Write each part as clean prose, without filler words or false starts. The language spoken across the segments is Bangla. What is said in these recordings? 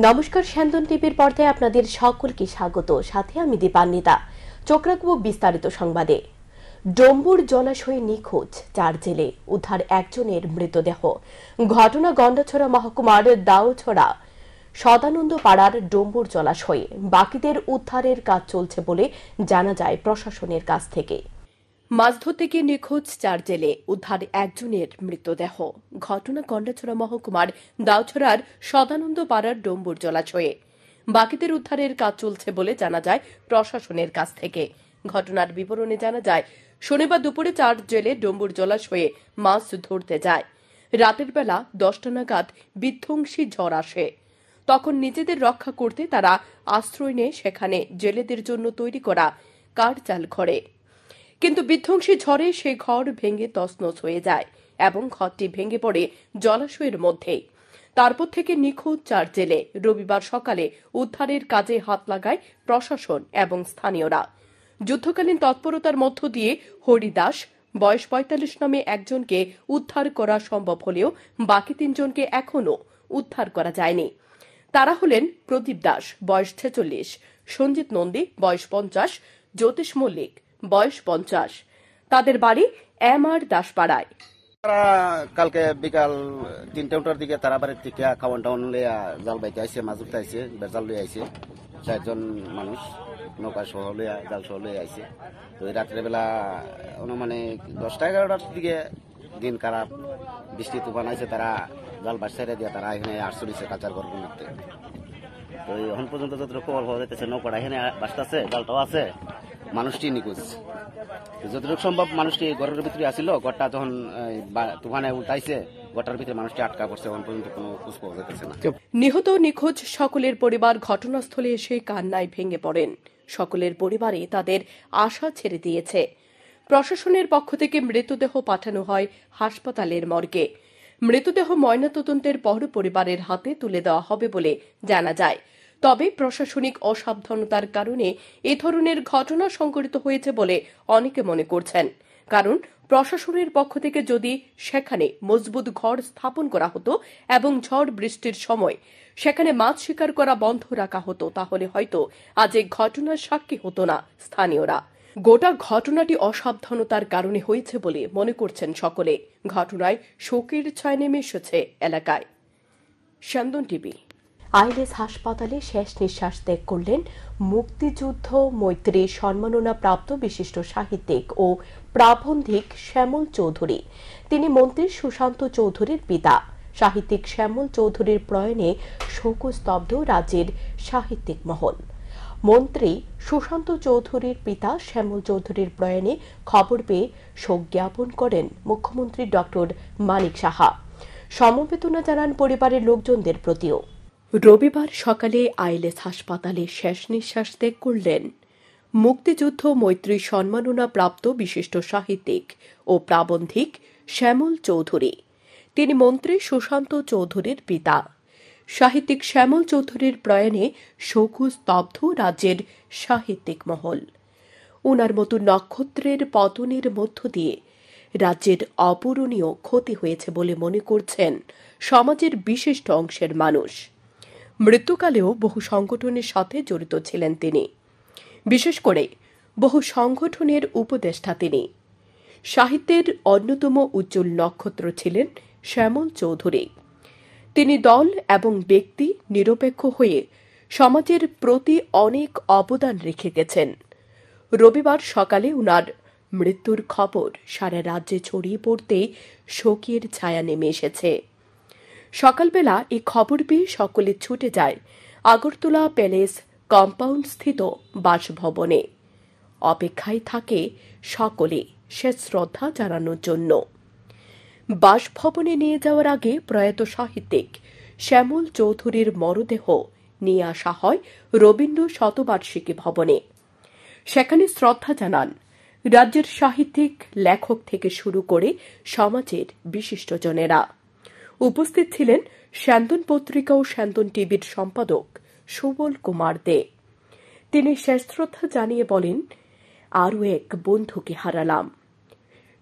নমস্কার, স্যান্দন টিভির পর্দায় আপনাদের সকলকে স্বাগত। সাথে আমি দীপান্বিতা। চোখ রাখবো বিস্তারিত সংবাদে। ডম্বুর জলাশয়ে নিখোঁজ 4 জেলে, উদ্ধার একজনের মৃতদেহ। ঘটনা গন্ডাছড়া মহকুমার দাউছড়া সদানন্দ পাড়ার ডম্বুর জলাশয়ে। বাকিদের উদ্ধারের কাজ চলছে বলে জানা যায় প্রশাসনের কাছ থেকে। মাছ ধরতে গিয়ে নিখোঁজ 4 জেলে, উদ্ধার একজনের মৃতদেহ। ঘটনা গন্ডাছড়া মহকুমার দাউছড়ার সদানন্দ পাড়ার ডম্বুর জলাশয়ে। বাকিদের উদ্ধারের কাজ চলছে বলে জানা যায় প্রশাসনের কাছ থেকে। ঘটনার বিবরণে জানা যায়, শনিবার দুপুরে 4 জেলে ডম্বুর জলাশয়ে মাছ ধরতে যায়। রাতের বেলা 10টা নাগাদ বিধ্বংসী ঝড় আসে। তখন নিজেদের রক্ষা করতে তারা আশ্রয় নেয় সেখানে জেলেদের জন্য তৈরি করা কাঠচাল ঘরে। কিন্তু বিধ্বংসী ঝড়ে সেই ঘর ভেঙে তছনছ হয়ে যায় এবং ঘরটি ভেঙে পড়ে জলাশয়ের মধ্যেই। তারপর থেকে নিখোঁজ 4 জেলে। রবিবার সকালে উদ্ধারের কাজে হাত লাগায় প্রশাসন এবং স্থানীয়রা। যুদ্ধকালীন তৎপরতার মধ্য দিয়ে হরিদাস বয়স 45 নামে একজনকে উদ্ধার করা সম্ভব হলেও বাকি 3 জনকে এখনও উদ্ধার করা যায়নি। তারা হলেন প্রদীপ দাস বয়স 46, সঞ্জিত নন্দী বয়স 50, জ্যোতিষ মল্লিক বয়স 50। তাদের বাড়ি MR দাসপাড়ায়। তারা কালকে বিকাল 3টার দিকে তারা বাড়ির থেকে খাওয়ান টাউন লইয়া জাল বাইতে আইসে, মাছ ধরতে আইসে, জাল লইয়া আইসে। 4 জন মানুষ নৌকা সহ লইয়া জাল সহ লইয়া আইসে। তো এই রাত্রেবেলা অনুমানিক 10টা-11টার দিকে দিন খারাপ, বৃষ্টি তুফান আইসে, তারা জাল বাস ছেড়ে দিয়ে তারা এখানে আসছে কাঁচার ঘর বানাতে। তো এখন পর্যন্ত যতটুকু খবর পাওয়া যাইতেছে নৌকাটা এখানে বাসটাছে, জালটাও আছে, মানুষটি নিখোঁজ। যতটুকু সম্ভব মানুষটি ঘরের ভিতরে আসিল, ঘরটা যখন তুফানে উল্টাইছে ঘরটার ভিতরে মানুষটি আটকা পড়ছে। এখন পর্যন্ত কোনো খোঁজ পাওয়া যাইতেছে না। নিহত নিখোঁজ সকলের পরিবার ঘটনাস্থলে এসে কান্নায় ভেঙে পড়েন। সকলের পরিবারে তাদের আশা ছেড়ে দিয়েছে। প্রশাসনের পক্ষ থেকে মৃতদেহ পাঠানো হয় হাসপাতালের মর্গে। মৃতদেহ ময়নাতদন্তের পর পরিবারের হাতে তুলে দেওয়া হবে বলে জানা যায়। তবে প্রশাসনিক অসাবধানতার কারণে এ ধরনের ঘটনা সংঘটিত হয়েছে বলে অনেকে মনে করছেন। কারণ প্রশাসনের পক্ষ থেকে যদি সেখানে মজবুত ঘর স্থাপন করা হতো এবং ঝড় বৃষ্টির সময় সেখানে মাছ শিকার করা বন্ধ রাখা হতো, তাহলে হয়তো আজ এই ঘটনার সাক্ষী হতো না স্থানীয়রা। গোটা ঘটনাটি অসাবধানতার কারণে হয়েছে বলে মনে করছেন সকলে। ঘটনায় শোকের ছায়া নেমে এসেছে এলাকায়। স্যান্দন টিভি। আইলেস হাসপাতালে শেষ নিঃশ্বাস ত্যাগ করলেন মুক্তিযুদ্ধ মৈত্রী সম্মাননা প্রাপ্ত বিশিষ্ট সাহিত্যিক ও প্রাবন্ধিক শ্যামল চৌধুরী। তিনি মন্ত্রী সুশান্ত চৌধুরীর পিতা। সাহিত্যিক শ্যামল চৌধুরীর প্রয়াণে শোকস্তব্ধ রাজ্যের সাহিত্যিক মহল। মন্ত্রী সুশান্ত চৌধুরীর পিতা শ্যামল চৌধুরীর প্রয়াণে খবর পেয়ে শোক জ্ঞাপন করেন মুখ্যমন্ত্রী ডক্টর মানিক সাহা। সমবেদনা জানান পরিবারের লোকজনদের প্রতিও। রবিবার সকালে আইলেস হাসপাতালে শেষ নিঃশ্বাস ত্যাগ করলেন মুক্তিযুদ্ধ মৈত্রী সম্মাননা প্রাপ্ত বিশিষ্ট সাহিত্যিক ও প্রাবন্ধিক শ্যামল চৌধুরী। তিনি মন্ত্রী সুশান্ত চৌধুরীর পিতা। সাহিত্যিক শ্যামল চৌধুরীর প্রয়াণে শোকস্তব্ধ রাজ্যের সাহিত্যিক মহল। ওনার মতো নক্ষত্রের পতনের মধ্য দিয়ে রাজ্যের অপূরণীয় ক্ষতি হয়েছে বলে মনে করছেন সমাজের বিশিষ্ট অংশের মানুষ। মৃত্যুকালেও বহু সংগঠনের সাথে জড়িত ছিলেন তিনি। বিশেষ করে বহু সংগঠনের উপদেষ্টা তিনি। সাহিত্যের অন্যতম উজ্জ্বল নক্ষত্র ছিলেন শ্যামল চৌধুরী। তিনি দল এবং ব্যক্তি নিরপেক্ষ হয়ে সমাজের প্রতি অনেক অবদান রেখে গেছেন। রবিবার সকালে উনার মৃত্যুর খবর সারা রাজ্যে ছড়িয়ে পড়তে শোকের ছায়া নেমে এসেছে। সকালবেলা এই খবর পেয়ে সকলে ছুটে যায় আগরতলা প্যালেস কম্পাউন্ড স্থিত বাসভবনে। অপেক্ষায় থাকে সকলে শেষ শ্রদ্ধা জানানোর জন্য। বাসভবনে নিয়ে যাওয়ার আগে প্রয়াত সাহিত্যিক শ্যামল চৌধুরীর মরদেহ নিয়ে আসা হয় রবীন্দ্র শতবার্ষিকী ভবনে। সেখানে শ্রদ্ধা জানান রাজ্যের সাহিত্যিক, লেখক থেকে শুরু করে সমাজের বিশিষ্টজনেরা। উপস্থিত ছিলেন স্যান্দন পত্রিকা ও স্যান্দন টিভির সম্পাদক সুবল কুমার দে। তিনি শেষ শ্রদ্ধা জানিয়ে বলেন, আরও এক বন্ধুকে হারালাম।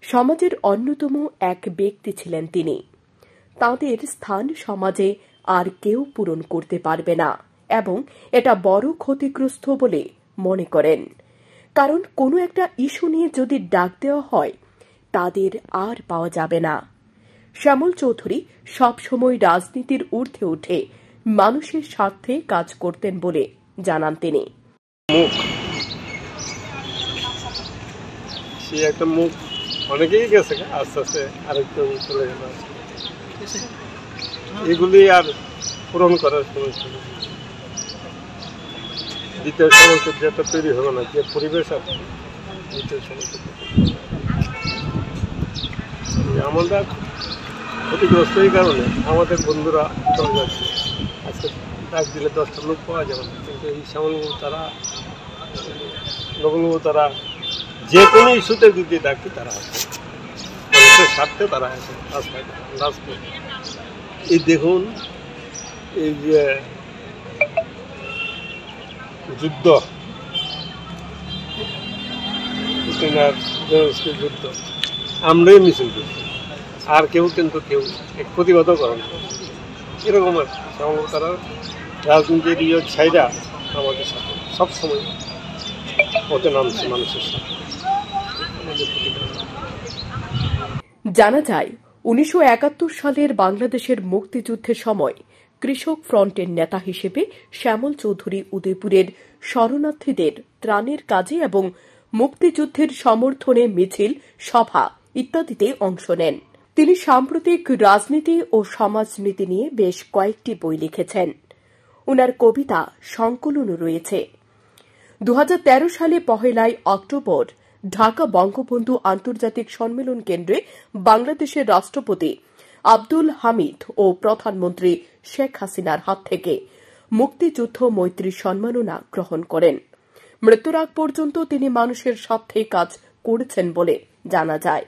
সমাজের অন্যতম এক ব্যক্তি ছিলেন তিনি। তাঁদের স্থান সমাজে আর কেউ পূরণ করতে পারবে না এবং এটা বড় ক্ষতিগ্রস্ত বলে মনে করেন। কারণ কোনো একটা ইস্যু নিয়ে যদি ডাক দেওয়া হয় তাদের আর পাওয়া যাবে না। শ্যামল চৌধুরী সবসময় রাজনীতির ঊর্ধ্বে উঠে মানুষের স্বার্থে কাজ করতেন বলে জানান তিনি। একটা মুখ অনেকেই গেছে, আস্তে আস্তে আরেকটু চলে গেল। এগুলি আর পূরণ করার সমস্যা দ্বিতীয় সমস্যা যেটা তৈরি হবে না, যে পরিবেশ আছে দ্বিতীয় সমস্যা আমরা ক্ষতিগ্রস্ত। এই কারণে আমাদের বন্ধুরা চলে যাচ্ছে। আজকে ডাক দিলে 10টা লোক পাওয়া যাবে না, কিন্তু এই শ্যামলবাবু তারা নবলবাবু তারা যে কোনো ইস্যুতে যদি ডাকি তারা আসে, মানুষের স্বার্থে তারা আসে রাস্তায় রাজপথ। এই দেখুন, এই যে যুদ্ধ, যুদ্ধ আমরাই মিছিল করছি, আর কেউ কিন্তু কেউ এক প্রতিবাদও করেন। এরকম আর তারা রাজনীতির ছাইরা আমাদের সাথে সবসময় পথে নামছে মানুষের সাথে। জানা যায় 1971 সালের বাংলাদেশের মুক্তিযুদ্ধের সময় কৃষক ফ্রন্টের নেতা হিসেবে শ্যামল চৌধুরী উদয়পুরের শরণার্থীদের ত্রাণের কাজে এবং মুক্তিযুদ্ধের সমর্থনে মিছিল, সভা ইত্যাদিতে অংশ নেন। তিনি সাম্প্রতিক রাজনীতি ও সমাজনীতি নিয়ে বেশ কয়েকটি বই লিখেছেন। উনার কবিতা সংকলনও রয়েছে। 2013 সালে 1 অক্টোবর ঢাকা বঙ্গবন্ধু আন্তর্জাতিক সম্মেলন কেন্দ্রে বাংলাদেশের রাষ্ট্রপতি আব্দুল হামিদ ও প্রধানমন্ত্রী শেখ হাসিনার হাত থেকে মুক্তিযুদ্ধ মৈত্রী সম্মাননা গ্রহণ করেন। মৃত্যুর আগ পর্যন্ত তিনি মানুষের স্বার্থে কাজ করেছেন বলে জানা যায়।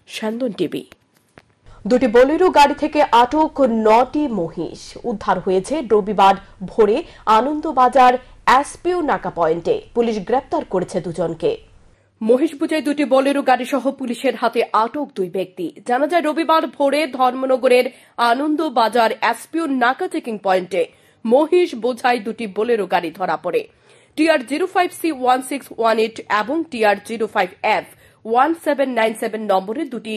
স্যান্দন টিভি। দুটি বোলেরো গাড়ি থেকে আটক 9টি মহিষ উদ্ধার হয়েছে রবিবার ভোরে আনন্দবাজার এসপিও নাকা পয়েন্টে। পুলিশ গ্রেপ্তার করেছে দুজনকে। মহিষ বোঝাই দুটি বোলেরো গাড়ি সহ পুলিশের হাতে আটক 2 ব্যক্তি। জানা যায় রবিবার ভোরে ধর্মনগরের আনন্দবাজার এসপিও নাকা চেকিং পয়েন্টে মহিষ বোঝাই দুটি বোলেরো গাড়ি ধরা পড়ে। টিআর 05C1618 এবং টিআর 05F1797 নম্বরের দুটি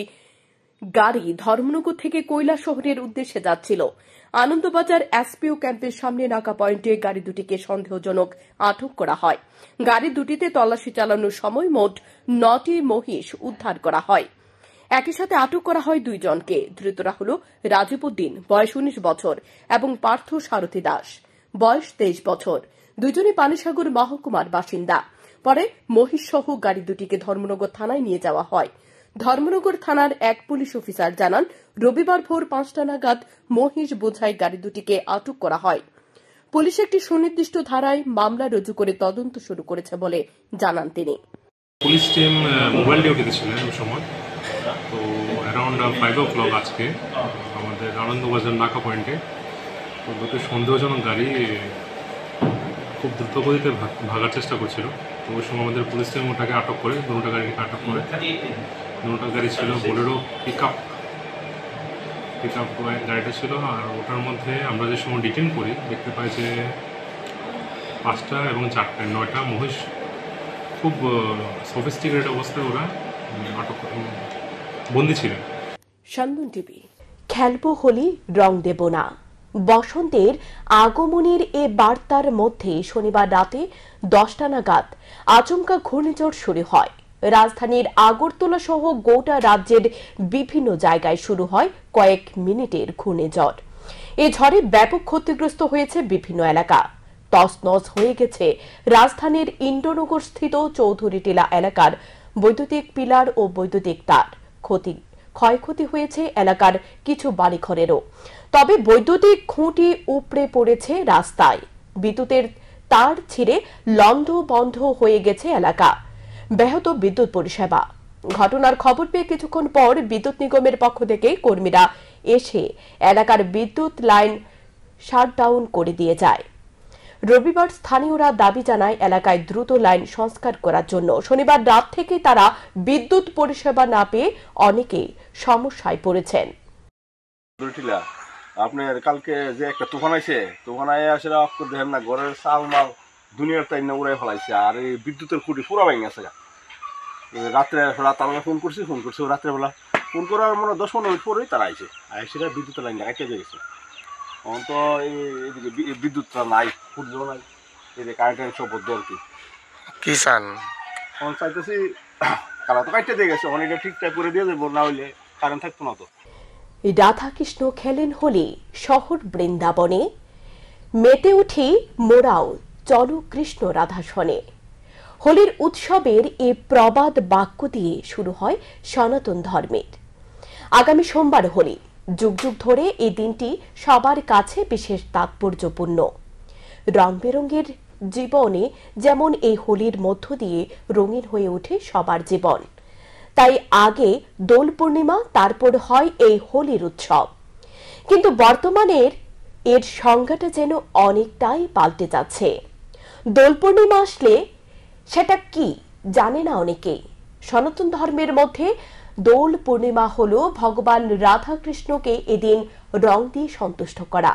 গাড়ি ধর্মনগর থেকে কৈলাসহরের উদ্দেশ্যে যাচ্ছিল। আনন্দবাজার এসপিও ক্যাম্পের সামনে নাকা পয়েন্টে গাড়ি দুটিকে সন্দেহজনক আটক করা হয়। গাড়ি দুটিতে তল্লাশি চালানোর সময় মোট 9টি মহিষ উদ্ধার করা হয়। একই সাথে আটক করা হয় 2 জনকে। ধৃতরা হল রাজীব উদ্দিন, বয়স 19 বছর, এবং পার্থ সারথী দাস, বয়স 23 বছর। দুজনই পানিসাগর মহকুমার বাসিন্দা। পরে মহিষ সহ গাড়ি দুটিকে ধর্মনগর থানায় নিয়ে যাওয়া হয়। ধর্মনগর থানার এক পুলিশ অফিসার জানান, রবিবার ভোর 5টা নাগাদ মহিষ বোঝাই গাড়ি দুটিকে আটক করা হয়। পুলিশ একটি সুনির্দিষ্ট ধারায় মামলা রুজু করে তদন্ত শুরু করেছে বলে জানান তিনি। পুলিশ টিম মোবাইল ডিউটিতে ছিলেন ওই সময়। তো অ্যারাউন্ড 5 o'clock আজকে আমাদের আনন্দবাজার নাকা পয়েন্টে তো দুটো সন্দেহজনক গাড়ি খুব দ্রুত গতিতে ভাগার চেষ্টা করছিল। তো ওই সময় আমাদের পুলিশ টিম ওটাকে আটক করে, দুটো গাড়িকে আটক করে। দুটো গাড়ি ছিল বোলেরো পিক আপ গাড়িটা ছিল। আর ওটার মধ্যে আমরা যে সময় ডিটেন করি দেখতে পাই যে 5টা এবং 4টায় 9টা মহিষ খুব সফিস্টিকেটেড অবস্থায় ওরা আটক বন্দী ছিলেন। স্যান্দন টিভি। খেলবো হোলি, রং দেব না। বসন্তের আগমনের এ বার্তার মধ্যে শনিবার রাতে 10টা নাগাদ আচমকা ঘূর্ণিঝড় শুরু হয়। রাজধানীর আগরতলা সহ গোটা রাজ্যের বিভিন্ন জায়গায় শুরু হয় কয়েক মিনিটের ঘূর্ণিঝড়। এ ঝড়ে ব্যাপক ক্ষতিগ্রস্ত হয়েছে বিভিন্ন এলাকা। তছনছ হয়ে গেছে রাজধানীর ইন্দ্রনগর স্থিত চৌধুরী টিলা এলাকার বৈদ্যুতিক পিলার ও বৈদ্যুতিক তার। ক্ষয়ক্ষতি হয়েছে এলাকার কিছু বাড়িঘরেরও। তবে বৈদ্যুতিক খুঁটি উপড়ে পড়েছে রাস্তায়। বিদ্যুতের তার ছিঁড়ে লন্ডভন্ড হয়ে গেছে এলাকা। ব্যাহত বিদ্যুৎ পরিষেবা। ঘটনার খবর পেয়ে কিছুক্ষণ পর বিদ্যুৎ নিগমের পক্ষ থেকে কর্মীরা এসে এলাকার বিদ্যুৎ লাইন শাটডাউন করে দিয়ে যায়। রবিবার স্থানীয়রা দাবি জানায় এলাকায় দ্রুত লাইন সংস্কার করার জন্য। শনিবার রাত থেকে তারা বিদ্যুৎ পরিষেবা না পেয়ে অনেকেই সমস্যায় পড়েছেন। আপনার কালকে যে একটা তুফান আইছে, তুফান আয় আসে অক্ষর দেখেন না, ঘরের চাল মাল দুনিয়ার তাই না উড়াই ফেলাইছে। আর এই বিদ্যুতের খুঁটি পুরো ভেঙে গেছে। রাত আমরা ফোন করছি রাত্রেবেলা ফোন করার মনে 10-15 মিনিট পরেই তারা আইছে, সেটা বিদ্যুতের লাইন কাটিয়ে দিয়ে গেছে। এখন তো এইদিকে বিদ্যুৎটা নাই, খুঁটিও নাই, এই যে কারেন্টের সব বদ্ধ আর কি চান। এখন চাইতেছি তারা তো কাটিয়ে দিয়ে গেছে, অনেকটা ঠিকঠাক করে দিয়ে দেবো, না হইলে কারেন্ট থাকতো না। তো রাধাকৃষ্ণ খেলেন হোলি শহর বৃন্দাবনে, মেতে উঠি মোরাও চলো কৃষ্ণ রাধা শনে। হোলির উৎসবের এই প্রবাদ বাক্য দিয়ে শুরু হয় সনাতন ধর্মের। আগামী সোমবার হোলি, যুগ যুগ ধরে এই দিনটি সবার কাছে বিশেষ তাৎপর্যপূর্ণ। রং বেরঙের জীবনে যেমন এই হোলির মধ্য দিয়ে রঙিন হয়ে ওঠে সবার জীবন, তাই আগে দোল পূর্ণিমা, তারপর হয় এই হোলির উৎসব। কিন্তু বর্তমানের এর সংজ্ঞাটা যেন অনেকটাই পাল্টে যাচ্ছে। দোল পূর্ণিমা আসলে সেটা কি জানে না অনেকেই। সনাতন ধর্মের মধ্যে দোল পূর্ণিমা হল ভগবান রাধাকৃষ্ণকে এদিন রং দিয়ে সন্তুষ্ট করা।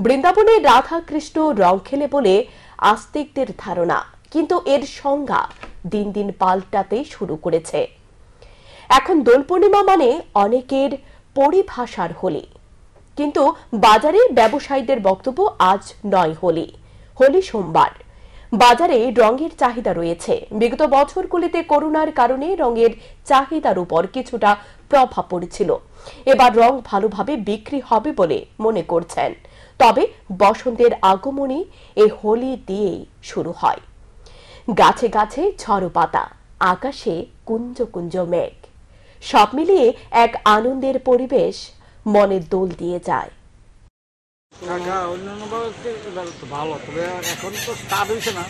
বৃন্দাবনে রাধাকৃষ্ণ রং খেলে বলে আস্তিকদের ধারণা, কিন্তু এর সংজ্ঞা দিন দিন পাল্টাতে শুরু করেছে। এখন দোল পূর্ণিমা মানে অনেকের পরিভাষার হোলি, কিন্তু বাজারে ব্যবসায়ীদের বক্তব্য আজ নয় হোলি, হোলি সোমবার। বাজারে রঙের চাহিদা রয়েছে। বিগত বছরগুলিতে করোনার কারণে রঙের চাহিদার উপর কিছুটা প্রভাব পড়েছিল। এবার রং ভালোভাবে বিক্রি হবে বলে মনে করছেন। তবে বসন্তের আগমনী এই হোলি দিয়েই শুরু হয়। গাছে গাছে ঝড়ো পাতা, আকাশে কুঞ্জ কুঞ্জ মেঘ, সব মিলিয়ে এক আনন্দের পরিবেশ মনে দোল দিয়ে যায়। ভালো, তবে এখন তো স্টার্ট হয়েছে না,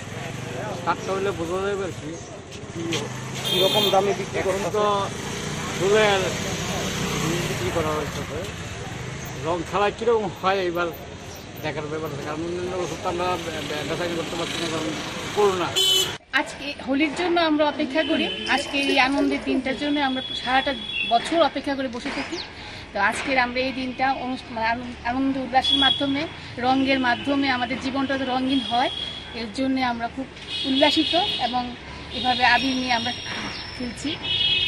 স্টার্টটা হইলে বোঝা যাবে আর কি কিরকম দামে বিক্রি করুন। তো দোলের বিক্রি করা হয়েছে, রং খেলা কীরকম হয় এবার দেখার ব্যাপার আছে, কারণ অন্যান্য ওষুধ আমরা বেচাকেনি করতে পারছি না, কারণ করোনা। আজকে হোলির জন্য আমরা অপেক্ষা করি, আজকে এই আনন্দের দিনটার জন্য আমরা সারাটা বছর অপেক্ষা করে বসে থাকি। তো আজকের আমরা এই দিনটা আনন্দ উল্লাসের মাধ্যমে, রঙের মাধ্যমে আমাদের জীবনটা রঙিন হয়, এর জন্য আমরা খুব উল্লাসিত এবং এভাবে আবির নিয়ে আমরা খেলছি,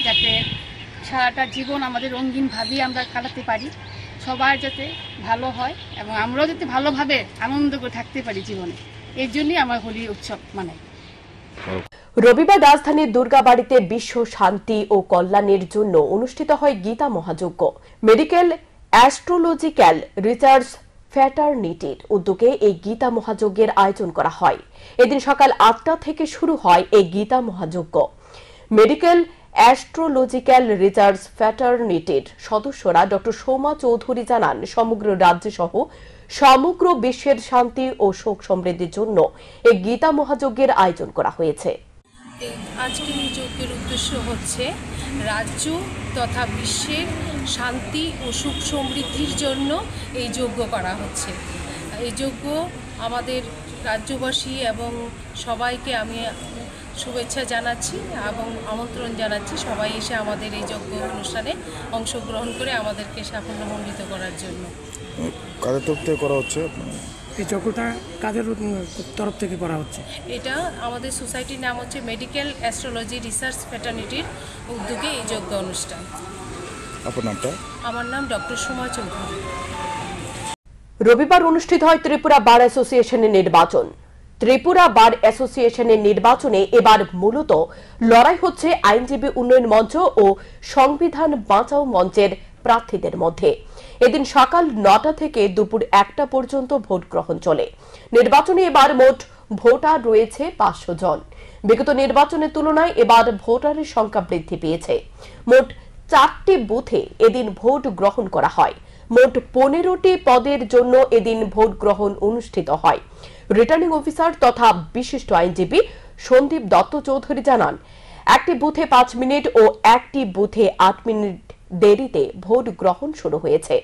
যাতে সারাটা জীবন আমাদের রঙিনভাবেই আমরা কাটাতে পারি, সবার যাতে ভালো হয় এবং আমরাও যাতে ভালোভাবে আনন্দ করে থাকতে পারি জীবনে। এর জন্যই আমরা হোলি উৎসব মানাই। রবিবার রাজধানীর দুর্গাবাড়িতে বিশ্ব শান্তি ও কল্যাণের জন্য অনুষ্ঠিত হয় গীতা মহাযজ্ঞ। মেডিকেল অ্যাস্ট্রোলজিক্যাল রিসার্চ ফ্র্যাটার্নিটির উদ্যোগে এই গীতা মহাযজ্ঞের আয়োজন করা হয়। এদিন সকাল 8টা থেকে শুরু হয় এই গীতা মহাযজ্ঞ। মেডিকেল অ্যাস্ট্রোলজিক্যাল রিসার্চ ফ্র্যাটার্নিটির সদস্যরা ডক্টর সোমা চৌধুরী জানান, সমগ্র রাজ্য সহ সমগ্র বিশ্বের শান্তি ও সুখ সমৃদ্ধির জন্য এই গীতা মহাযজ্ঞের আয়োজন করা হয়েছে। আজকের এই যজ্ঞের উদ্দেশ্য হচ্ছে রাজ্য তথা বিশ্বের শান্তি ও সুখ সমৃদ্ধির জন্য এই যজ্ঞ করা হচ্ছে। এই যজ্ঞ আমাদের রাজ্যবাসী এবং সবাইকে আমি শুভেচ্ছা জানাচ্ছি এবং আমন্ত্রণ জানাচ্ছি সবাই এসে আমাদের এই যজ্ঞ অনুষ্ঠানে অংশগ্রহণ করে আমাদেরকে সাফল্যমণ্ডিত করার জন্য। কাদের তরফ থেকে করা হচ্ছে? এই যজ্ঞটা কাদের তরফ থেকে করা হচ্ছে? এটা আমাদের সোসাইটির নাম হচ্ছে মেডিকেল অ্যাস্ট্রোলজি রিসার্চ ফ্র্যাটার্নিটির উদ্যোগে এই যজ্ঞ অনুষ্ঠান। আপনার নামটা? আমার নাম ডক্টর সোমা চৌধুরী। রবিবার অনুষ্ঠিত হয় ত্রিপুরা বার অ্যাসোসিয়েশনের নির্বাচন। ত্রিপুরা বার অ্যাসোসিয়েশনের নির্বাচনে এবার মূলত লড়াই হচ্ছে আইনজীবী উন্নয়ন মঞ্চ ও সংবিধান বাঁচাও মঞ্চের প্রার্থীদের মধ্যে। এদিন সকাল 9টা থেকে দুপুর 1টা পর্যন্ত ভোট গ্রহণ চলে। নির্বাচনে এবার মোট ভোটার রয়েছে 500 জন। বিগত নির্বাচনের তুলনায় এবার ভোটারের সংখ্যা বৃদ্ধি পেয়েছে। মোট 4টি বুথে এদিন ভোট গ্রহণ করা হয়। মোট 15টি পদের জন্য এদিন ভোট গ্রহণ অনুষ্ঠিত হয়। রিটার্নিং অফিসার তথা বিশিষ্ট আইনজীবী সন্দীপ দত্ত চৌধুরী জানান, একটি বুথে 5 মিনিট ও একটি বুথে 8 মিনিট দেরিতে ভোট গ্রহণ শুরু হয়েছে।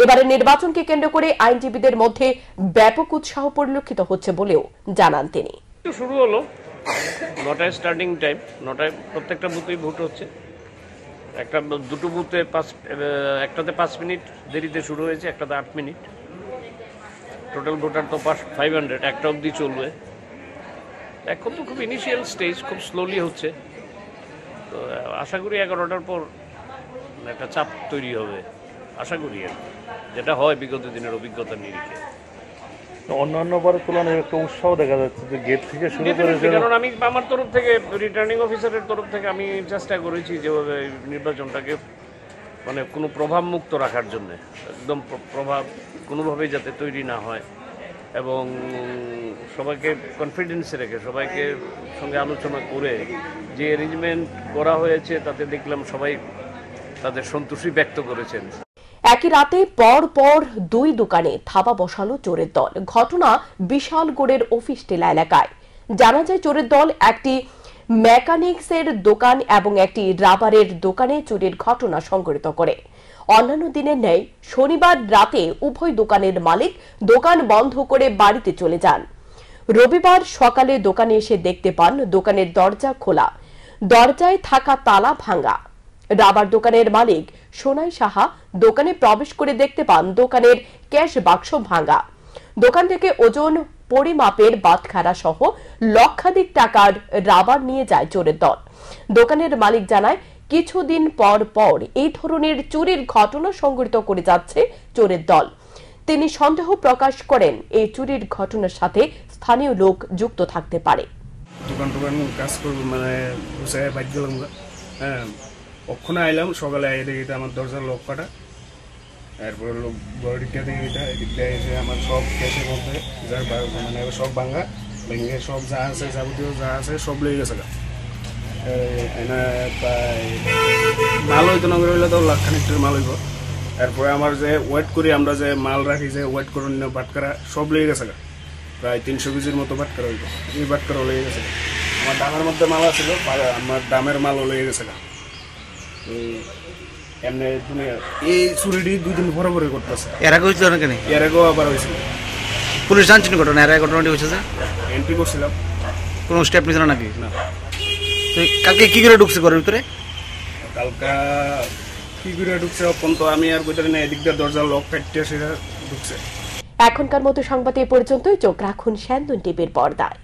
এবারে নির্বাচনকে কেন্দ্র করে আইনজীবীদের মধ্যে ব্যাপক উৎসাহ পরিলক্ষিত হচ্ছে বলেও জানান তিনি। শুরু হলো 9টায় স্টার্টিং টাইম, 9টায় প্রত্যেকটা বুথেই ভোট হচ্ছে। একটা দুটো বুথে একটাতে 5 মিনিট দেরিতে শুরু হয়েছে, একটাতে 8 মিনিট। টোটাল ভোটার তো 500, একটা অবধি চলবে। এখন তো খুব ইনিশিয়াল স্টেজ, খুব স্লোলি হচ্ছে। তো আশা করি 11টার পর একটা চাপ তৈরি হবে, আশা করি, আর যেটা হয় বিগত দিনের অভিজ্ঞতার নিরিখে। অন্যান্য বারের তুলনায় একটা উৎসাহ দেখা যাচ্ছে যে গেট থেকে শুরু করে, কারণ আমি আমার তরফ থেকে, রিটার্নিং অফিসারের তরফ থেকে আমি চেষ্টা করেছি যেভাবে নির্বাচনটাকে মানে কোনো প্রভাব মুক্ত রাখার জন্য, একদম প্রভাব কোনোভাবেই যাতে তৈরি না হয় এবং সবাইকে কনফিডেন্সে রেখে সবাইকে সঙ্গে আলোচনা করে যে অ্যারেঞ্জমেন্ট করা হয়েছে তাতে দেখলাম সবাই তাদের সন্তুষ্টি ব্যক্ত করেছেন। একই রাতে পর পর 2 দোকানে থাবা বসালো চোরের দল। ঘটনা বিশালগড়ের অফিস টিলা এলাকায়। জানা যায় চোরের দল একটি মেকানিক্সের দোকান এবং একটি রাবারের দোকানে চুরির ঘটনা সংঘটিত করে। অন্যান্য দিনের ন্যায় শনিবার রাতে উভয় দোকানের মালিক দোকান বন্ধ করে বাড়িতে চলে যান। রবিবার সকালে দোকানে এসে দেখতে পান দোকানের দরজা খোলা, দরজায় থাকা তালা ভাঙা। রাবার দোকানের মালিক সোনাই সাহা দোকানে প্রবেশ করে দেখতে পান দোকানের ক্যাশ বাক্স ভাঙা। দোকান থেকে ওজন পরিমাপের বাটখারা সহ লক্ষাধিক টাকার রাবার নিয়ে যায় চোরের দল। দোকানের মালিক জানায় কিছুদিন পর পর এই ধরনের চুরির ঘটনা সংঘটিত করে যাচ্ছে চোরের দল। তিনি সন্দেহ প্রকাশ করেন এই চুরির ঘটনার সাথে স্থানীয় লোক যুক্ত থাকতে পারে। দোকান কাজ করবো মানে বাদ গেলাম, হ্যাঁ ওখানে আইলাম সকালে আই দেখি আমার দরজার লক কাটা, এরপরে লোক বড়িটা দেখি এদিকটা এসে আমার সব ক্যাশের মধ্যে মানে সব ভাঙা ভেঙে সব যা আছে যাবতীয় যা আছে সব লেগে গেছে। প্রায় মাল হইতো না হইলে তো লাখখানিকটার মাল হইব। এরপরে আমার যে ওয়েট করি আমরা যে মাল রাখি যে ওয়েট করে বাটকারা সব লেগে গেছে, প্রায় 300 কেজির মতো বাটকারা হইব। এই বাটকারাও লেগে গেছে। আমার দামের মধ্যে মাল আছিল, আমার দামের মালও লেগে গেছে। এমনি এই চুরিটি 2 দিন পরে পরে করতেছে। এর আগে হয়েছিল না কেন? এর আগেও আবার হয়েছিল। পুলিশ জানছিল ঘটনা? এর আগে ঘটনাটি হয়েছে যে এন্ট্রি করছিলাম, কোনো স্টেপ নিছিল নাকি? না। তো কালকে কি করে ঢুকছে ঘরের ভিতরে? কালকা কি করে ঢুকছে এখন তো আমি আর কইতে না, এদিক দিয়ে দরজা লক কাটতে সেটা ঢুকছে। এখনকার মতো সংবাদ এই পর্যন্তই। চোখ রাখুন স্যান্দন টিভির পর্দায়।